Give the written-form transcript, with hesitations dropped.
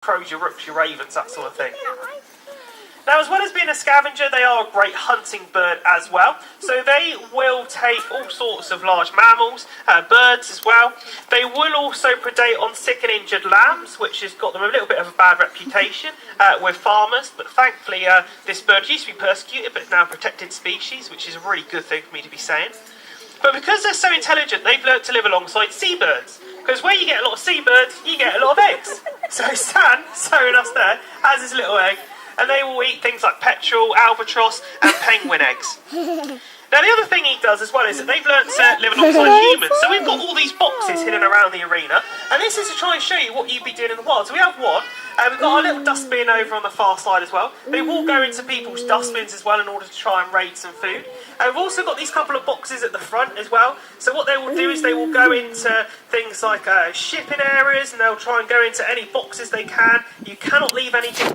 crows, your rooks, your ravens, that sort of thing. Now, as well as being a scavenger, they are a great hunting bird as well. So they will take all sorts of large mammals, birds as well. They will also predate on sick and injured lambs, which has got them a little bit of a bad reputation with farmers. But thankfully, this bird used to be persecuted, but is now a protected species, which is a really good thing for me to be saying. But because they're so intelligent, they've learnt to live alongside seabirds. Because where you get a lot of seabirds, you get a lot of eggs. So Stan, sewing us there, has his little egg. And they will eat things like petrel, albatross and penguin eggs. Now the other thing he does as well is that they've learned to live alongside humans. So we've got all these boxes hidden around the arena. And this is to try and show you what you'd be doing in the wild. So we have one. We've got our little dustbin over on the far side as well. They will go into people's dustbins as well in order to try and raid some food. And we've also got these couple of boxes at the front as well. So what they will do is they will go into things like shipping areas, and they'll try and go into any boxes they can. You cannot leave anything